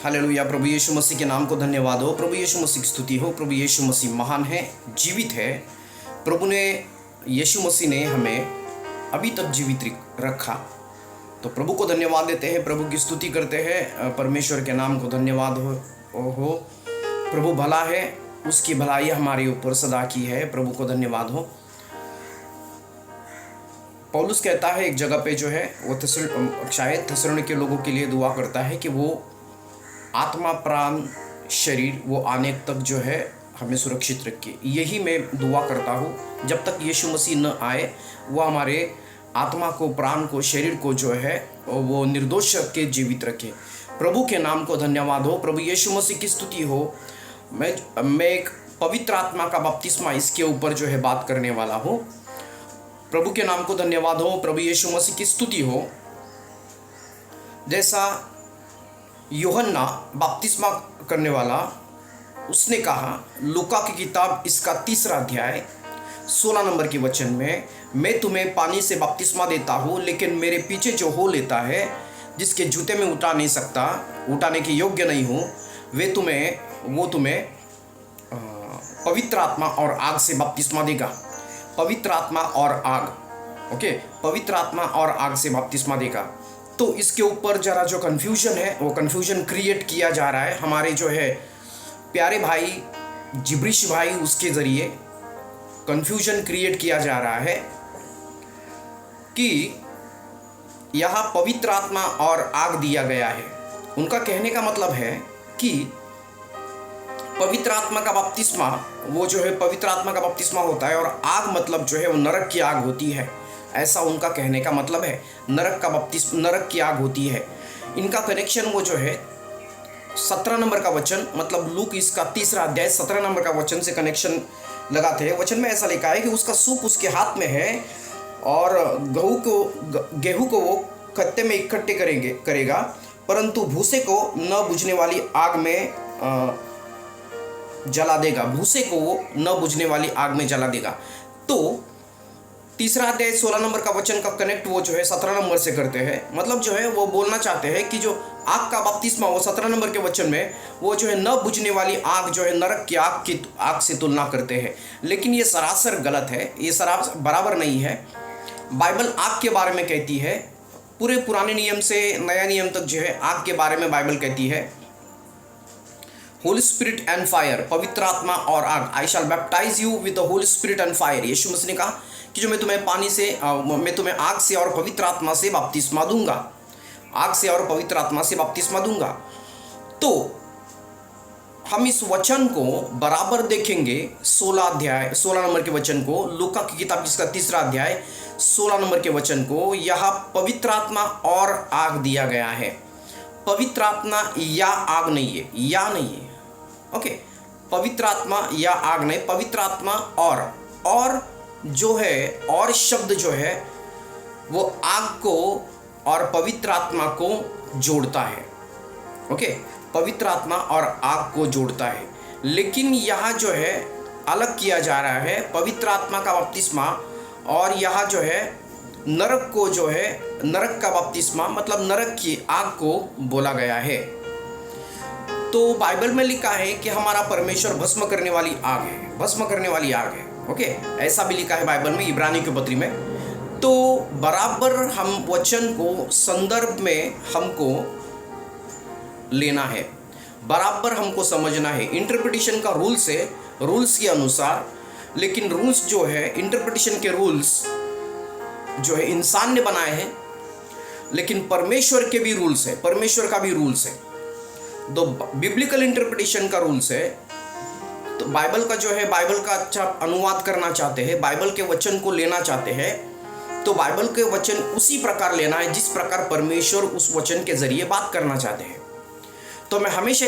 Hallelujah. प्रभु यीशु मसीह के नाम को धन्यवाद हो। प्रभु यीशु मसीह की स्तुति हो। प्रभु यीशु मसीह महान है, जीवित है। प्रभु ने यीशु मसीह ने हमें अभी तक जीवित रखा, तो प्रभु को धन्यवाद देते हैं, प्रभु की स्तुति करते हैं। परमेश्वर के नाम को धन्यवाद हो। प्रभु भला है, उसकी भलाई हमारे ऊपर सदा की है। प्रभु को धन्यवाद हो। पौलुस कहता है एक जगह पे जो है वो शायद थेसलोनिके के लोगों के लिए दुआ करता है कि वो आत्मा, प्राण, शरीर वो आने तक जो है हमें सुरक्षित रखे। यही मैं दुआ करता हूँ, जब तक यीशु मसीह न आए वो हमारे आत्मा को, प्राण को, शरीर को जो है वो निर्दोष रख के जीवित रखे। प्रभु के नाम को धन्यवाद हो। प्रभु यीशु मसीह की स्तुति हो। मैं एक पवित्र आत्मा का बपतिस्मा इसके ऊपर जो है बात करने वाला हूँ। प्रभु के नाम को धन्यवाद हो। प्रभु यीशु मसीह की स्तुति हो। जैसा यूहन्ना बपतिस्मा करने वाला, उसने कहा लूका की किताब इसका 3 अध्याय 16 नंबर के वचन में, मैं तुम्हें पानी से बपतिस्मा देता हूँ, लेकिन मेरे पीछे जो हो लेता है, जिसके जूते में उठा नहीं सकता, उठाने के योग्य नहीं हूँ, वो तुम्हें पवित्र आत्मा और आग से बपतिस्मा देगा। पवित्र आत्मा और आग, ओके, पवित्र आत्मा और आग से बपतिस्मा देगा। तो इसके ऊपर जरा जो कन्फ्यूजन है, वो कन्फ्यूजन क्रिएट किया जा रहा है हमारे जो है प्यारे भाई जिब्रिश भाई, उसके ज़रिए कन्फ्यूजन क्रिएट किया जा रहा है कि यहाँ पवित्र आत्मा और आग दिया गया है। उनका कहने का मतलब है कि पवित्र आत्मा का बपतिस्मा, वो जो है पवित्र आत्मा का बपतिस्मा होता है, और आग मतलब जो है वो नरक की आग होती है। ऐसा उनका कहने का मतलब है। नरक की आग होती है। इनका कनेक्शन वो जो है 17 नंबर का वचन, मतलब लूक इसका 3 अध्याय 17 नंबर का वचन से कनेक्शन लगाते हैं। वचन में ऐसा लिखा है कि उसका सूप उसके हाथ में है और गेहूं को वो खत्ते में इकट्ठे करेगा, परंतु भूसे को न बुझने वाली आग में जला देगा। भूसे को वो न बुझने वाली आग में जला देगा। तो 3 अध्याय 16 नंबर का वचन का कनेक्ट वो जो है 17 नंबर से करते हैं। मतलब जो है वो बोलना चाहते हैं कि जो आग का बपतिस्मा, वो 17 नंबर के वचन में वो जो है न बुझने वाली आग जो है नरक की आग से तुलना करते हैं। लेकिन ये सरासर गलत है, ये सरासर बराबर नहीं है। बाइबल आग के बारे में कहती है, पूरे पुराने नियम से नया नियम तक जो है आग के बारे में बाइबल कहती है, होली स्पिरिट एंड फायर, पवित्र आत्मा और आग। I shall baptize you with the Holy Spirit and fire. Yeshu Masih ने कहा कि जो मैं तुम्हें आग से और पवित्र आत्मा से बपतिस्मा दूंगा। आग से और पवित्र आत्मा से बपतिस्मा दूंगा। तो हम इस वचन को बराबर देखेंगे 16 नंबर के वचन को, लूका की किताब जिसका 3 अध्याय 16 नंबर के वचन को। यहाँ पवित्र आत्मा और आग दिया गया है। पवित्र आत्मा या आग नहीं है, या नहीं है, ओके। पवित्र आत्मा या आग नहीं, पवित्र आत्मा और जो है, और शब्द जो है वो आग को और पवित्र आत्मा को जोड़ता है, ओके। पवित्र आत्मा और आग को जोड़ता है। लेकिन यहाँ जो है अलग किया जा रहा है पवित्र आत्मा का बपतिस्मा, और यहाँ जो है नरक को जो है, नरक का बपतिस्मा मतलब नरक की आग को बोला गया है। तो बाइबल में लिखा है कि हमारा परमेश्वर भस्म करने वाली आग है, भस्म करने वाली आग है, ओके। ऐसा भी लिखा है बाइबल में, इब्रानी की पत्री में। तो बराबर हम वचन को संदर्भ में हमको लेना है, बराबर हमको समझना है। इंटरप्रिटेशन का रूल्स है, रूल्स के अनुसार। लेकिन रूल्स जो है, इंटरप्रिटेशन के रूल्स जो है इंसान ने बनाए हैं, लेकिन परमेश्वर के भी रूल्स है, परमेश्वर का भी रूल्स है। तो बिब्लिकल इंटरप्रिटेशन का रूल्स है। तो बाइबल का जो है, बाइबल का अच्छा अनुवाद करना चाहते हैं, बाइबल के वचन को लेना चाहते हैं, तो बाइबल के वचन उसी प्रकार लेना है जिस प्रकार परमेश्वर उस वचन के जरिए बात करना चाहते हैं। तो मैं हमेशा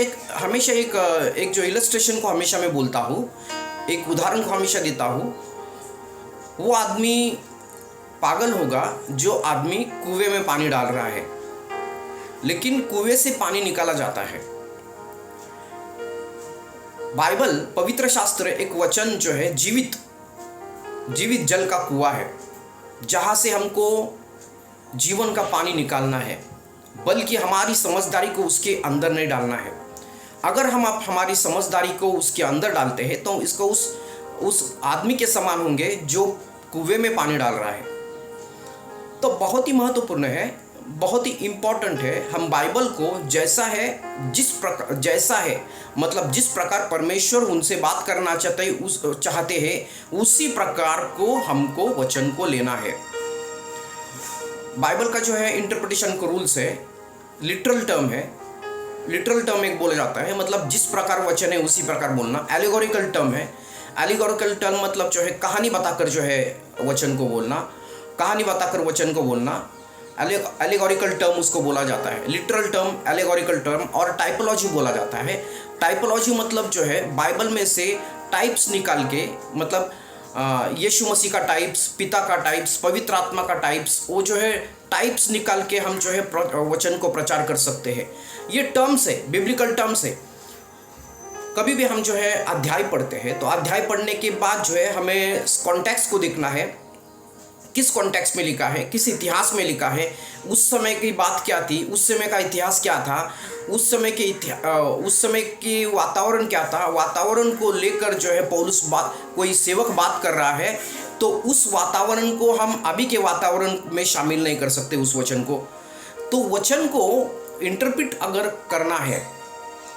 एक जो इलस्ट्रेशन को हमेशा मैं बोलता हूँ, एक उदाहरण को हमेशा देता हूँ। वो आदमी पागल होगा जो आदमी कुएं में पानी डाल रहा है, लेकिन कुएं से पानी निकाला जाता है। बाइबल, पवित्र शास्त्र एक वचन जो है जीवित जल का कुआं है, जहाँ से हमको जीवन का पानी निकालना है। बल्कि हमारी समझदारी को उसके अंदर नहीं डालना है। अगर हम आप हमारी समझदारी को उसके अंदर डालते हैं तो इसको उस आदमी के समान होंगे जो कुएं में पानी डाल रहा है। तो बहुत ही महत्वपूर्ण है, बहुत ही इम्पोर्टेंट है। हम बाइबल को जैसा है मतलब जिस प्रकार परमेश्वर उनसे बात करना चाहते हैं उसी प्रकार को हमको वचन को लेना है। बाइबल का जो है इंटरप्रिटेशन का रूल्स है, लिटरल टर्म है। लिटरल टर्म एक बोला जाता है, मतलब जिस प्रकार वचन है उसी प्रकार बोलना। एलिगोरिकल टर्म है, एलिगोरिकल टर्म मतलब जो है कहानी बताकर जो है वचन को बोलना, कहानी बताकर वचन को बोलना, एलिगोरिकल टर्म उसको बोला जाता है। लिटरल टर्म, एलिगोरिकल टर्म और टाइपोलॉजी बोला जाता है। टाइपोलॉजी मतलब जो है बाइबल में से टाइप्स निकाल के, मतलब यीशु मसीह का टाइप्स, पिता का टाइप्स, पवित्र आत्मा का टाइप्स, वो जो है टाइप्स निकाल के हम जो है वचन को प्रचार कर सकते हैं। ये टर्म्स है, बिब्लिकल टर्म्स है। कभी भी हम जो है अध्याय पढ़ते हैं तो अध्याय पढ़ने के बाद जो है हमें कॉन्टेक्स्ट को देखना है, किस कॉन्टेक्स्ट में लिखा है, किस इतिहास में लिखा है, उस समय की बात क्या थी, उस समय का इतिहास क्या था, उस समय के वातावरण क्या था। वातावरण को लेकर जो है पौलुस कोई सेवक बात कर रहा है तो उस वातावरण को हम अभी के वातावरण में शामिल नहीं कर सकते उस वचन को। तो वचन को इंटरप्रेट अगर करना है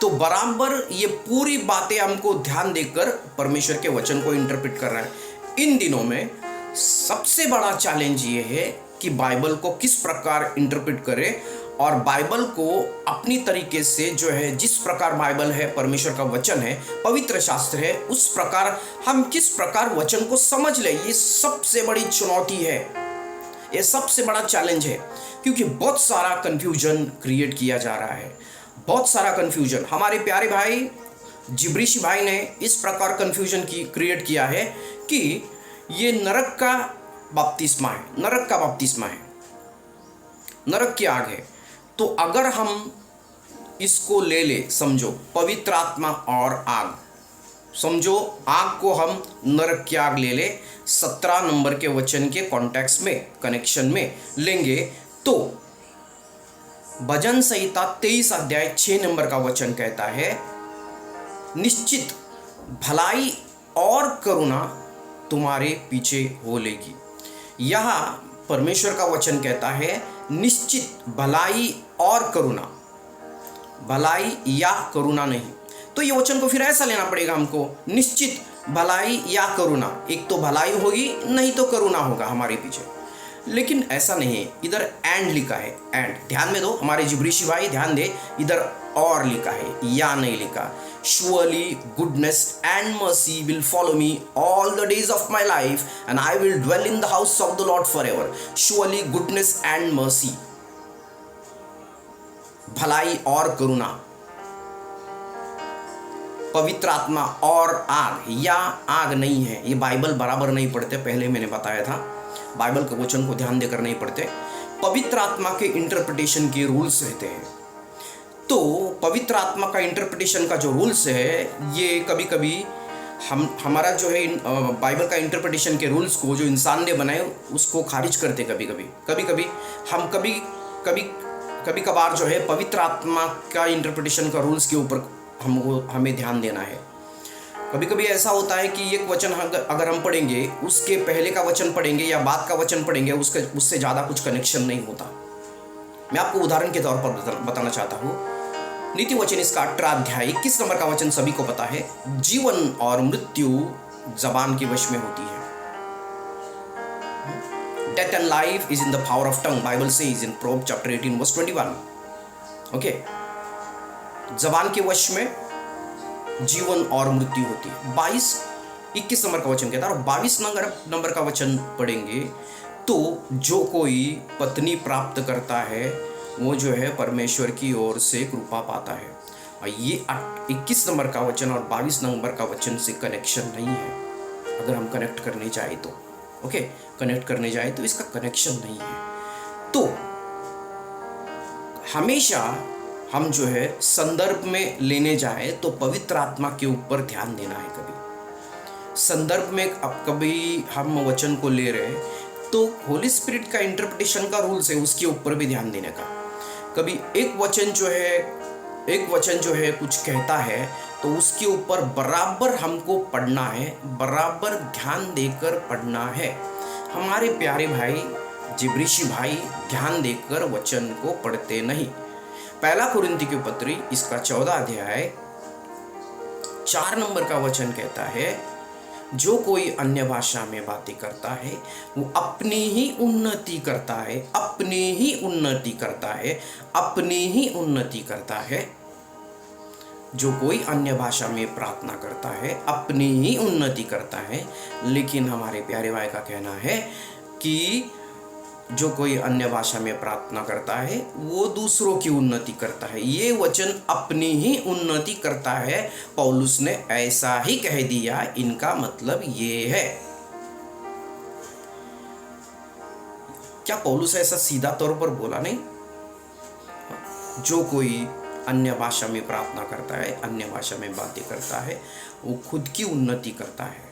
तो बराबर ये पूरी बातें हमको ध्यान देकर परमेश्वर के वचन को इंटरप्रेट करना है। इन दिनों में सबसे बड़ा चैलेंज ये है कि बाइबल को किस प्रकार इंटरप्रेट करें और बाइबल को अपनी तरीके से जो है, जिस प्रकार बाइबल है, परमेश्वर का वचन है, पवित्र शास्त्र है, उस प्रकार हम किस प्रकार वचन को समझ लें। ये सबसे बड़ी चुनौती है, ये सबसे बड़ा चैलेंज है, क्योंकि बहुत सारा कन्फ्यूजन क्रिएट किया जा रहा है, बहुत सारा कन्फ्यूजन। हमारे प्यारे भाई जिब्रीशी भाई ने इस प्रकार कन्फ्यूजन क्रिएट किया है कि ये नरक का बपतिस्मा है, नरक का बपतिस्मा है, नरक की आग है। तो अगर हम इसको ले समझो पवित्र आत्मा और आग, समझो आग को हम नरक की आग ले 17 नंबर के वचन के कॉन्टेक्स्ट में, कनेक्शन में लेंगे तो भजन संहिता 23 अध्याय 6 नंबर का वचन कहता है, निश्चित भलाई और करुणा तुम्हारे पीछे हो लेगी। यहाँ परमेश्वर का वचन कहता है निश्चित भलाई और करुणा, भलाई या करुणा नहीं। तो ये वचन को फिर ऐसा लेना पड़ेगा हमको, निश्चित भलाई या करुणा, एक तो भलाई होगी नहीं तो करुणा होगा हमारे पीछे। लेकिन ऐसा नहीं है, इधर एंड लिखा है, एंड ध्यान में दो हमारे जिब्रीशी भाई, ध्यान दे, इधर और लिखा है या नहीं लिखा। Surely goodness and mercy will follow me all the days of my life and I will dwell in the house of the Lord forever. Surely goodness and mercy, भलाई और करुणा, पवित्र आत्मा और आग, या आग नहीं है। ये बाइबल बराबर नहीं पढ़ते, पहले मैंने बताया था, बाइबल के वचन को ध्यान देकर नहीं पढ़ते। पवित्र आत्मा के इंटरप्रिटेशन के रूल्स रहते हैं। तो पवित्र आत्मा का इंटरप्रिटेशन का जो रूल्स है, ये कभी कभी हमारा जो है बाइबल का इंटरप्रिटेशन के रूल्स को जो इंसान ने बनाए उसको खारिज करते। कभी कभार जो है पवित्र आत्मा का इंटरप्रिटेशन का रूल्स के ऊपर हमें ध्यान देना है। कभी कभी ऐसा होता है कि एक वचन अगर हम पढ़ेंगे, उसके पहले का वचन पढ़ेंगे या बाद का वचन पढ़ेंगे, उससे ज़्यादा कुछ कनेक्शन नहीं होता। मैं आपको उदाहरण के तौर पर बताना चाहता हूँ। नीति वचन इसका 18 अध्याय 21 नंबर का वचन सभी को पता है, जीवन और मृत्यु जबान के वश में होती है। Death and life is in the power of tongue, Bible says in Proverbs chapter 18 verse 21. Okay, जबान के वश में जीवन और मृत्यु होती है। 21 नंबर का वचन कहता है, और 22 नंबर का वचन पढ़ेंगे तो जो कोई पत्नी प्राप्त करता है वो जो है परमेश्वर की ओर से कृपा पाता है। और ये 21 नंबर का वचन और 22 नंबर का वचन से कनेक्शन नहीं है। अगर हम कनेक्ट करने जाए तो कनेक्ट करने जाए तो इसका कनेक्शन नहीं है। तो हमेशा हम जो है संदर्भ में लेने जाए तो पवित्र आत्मा के ऊपर ध्यान देना है। कभी संदर्भ में अब कभी हम वचन को ले रहे हैं तो होली स्पिरिट का इंटरप्रिटेशन का रूल्स है, उसके ऊपर भी ध्यान देने का। कभी एक वचन जो है कुछ कहता है तो उसके ऊपर बराबर हमको पढ़ना है, बराबर ध्यान देकर पढ़ना है। हमारे प्यारे भाई जिब्रीशी भाई ध्यान देकर वचन को पढ़ते नहीं। पहला कुरिन्थी की पत्री इसका 14 अध्याय 4 नंबर का वचन कहता है, जो कोई अन्य भाषा में बातें करता है वो अपनी ही उन्नति करता है, अपनी ही उन्नति करता है, अपनी ही उन्नति करता है। जो कोई अन्य भाषा में प्रार्थना करता है अपनी ही उन्नति करता है। लेकिन हमारे प्यारे भाई का कहना है कि जो कोई अन्य भाषा में प्रार्थना करता है वो दूसरों की उन्नति करता है। ये वचन अपनी ही उन्नति करता है, पौलुस ने ऐसा ही कह दिया। इनका मतलब ये है। क्या पौलुस ऐसा सीधा तौर पर बोला नहीं? जो कोई अन्य भाषा में प्रार्थना करता है, अन्य भाषा में बातें करता है, वो खुद की उन्नति करता है।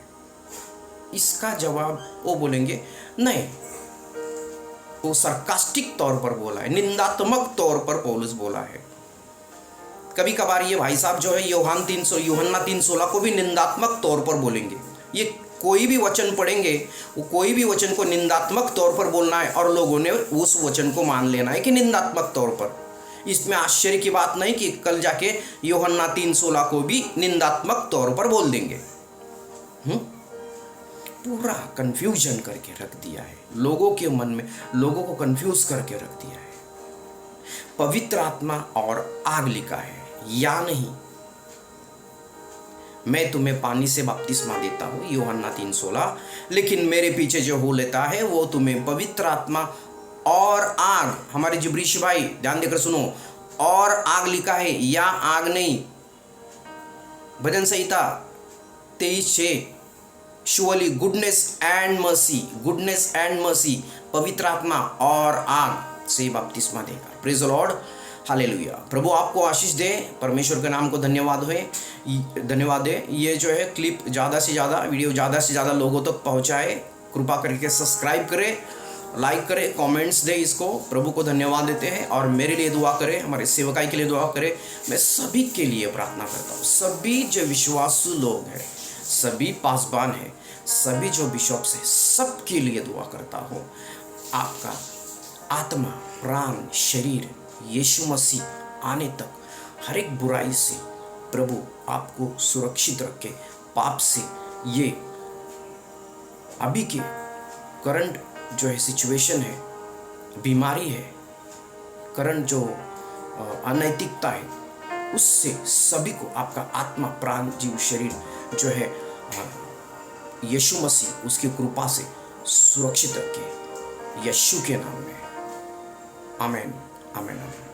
इसका जवाब वो बोलेंगे नहीं, वो सरकास्टिक तौर पर बोला है, निंदात्मक तौर पर पौलुस बोला है। कभी कभार ये भाई साहब जो है यूहन्ना 3:16 को भी निंदात्मक तौर पर बोलेंगे। ये कोई भी वचन पढ़ेंगे, वो कोई भी वचन को निंदात्मक तौर पर बोलना है और लोगों ने उस वचन को मान लेना है कि निंदात्मक तौर पर। इसमें आश्चर्य की बात नहीं कि कल जाके यूहन्ना 3:16 को भी निंदात्मक तौर पर बोल देंगे। पूरा कंफ्यूजन करके रख दिया है लोगों के मन में, लोगों को कंफ्यूज करके रख दिया है। पवित्र आत्मा और आग लिखा है या नहीं? मैं तुम्हें पानी से बपतिस्मा देता हूँ यूहन्ना 3:16, लेकिन मेरे पीछे जो हो लेता है वो तुम्हें पवित्र आत्मा और आग। हमारे जिब्रीश भाई ध्यान देकर सुनो, और आग लिखा है या आग नहीं। भजन संहिता 23:6, श्योरली गुडनेस एंड मर्सी, पवित्र आत्मा और आग से बपतिस्मा देगा। Praise the Lord, hallelujah. प्रभु आपको आशीष दे, परमेश्वर के नाम को धन्यवाद दे। ये जो है क्लिप ज़्यादा से ज़्यादा, वीडियो ज़्यादा से ज़्यादा लोगों तक पहुँचाए। कृपा करके सब्सक्राइब करें, लाइक करें, कमेंट्स दें इसको। प्रभु को धन्यवाद देते हैं और मेरे लिए दुआ करें, हमारे सेवकाई के लिए दुआ करें। मैं सभी के लिए प्रार्थना करता हूँ, सभी जो विश्वासु लोग हैं, सभी पासबान हैं, सभी जो बिशॉप्स हैं, सबके लिए दुआ करता हूँ। आपका आत्मा, प्राण, शरीर यीशु मसीह आने तक हर एक बुराई से प्रभु आपको सुरक्षित रखे। पाप से, ये अभी के करंट जो है सिचुएशन है, बीमारी है, करंट जो अनैतिकता है, उससे सभी को आपका आत्मा, प्राण, जीव, शरीर जो है यीशु मसीह उसकी कृपा से सुरक्षित रखे, यीशु के नाम में। आमीन, आमीन, आमीन।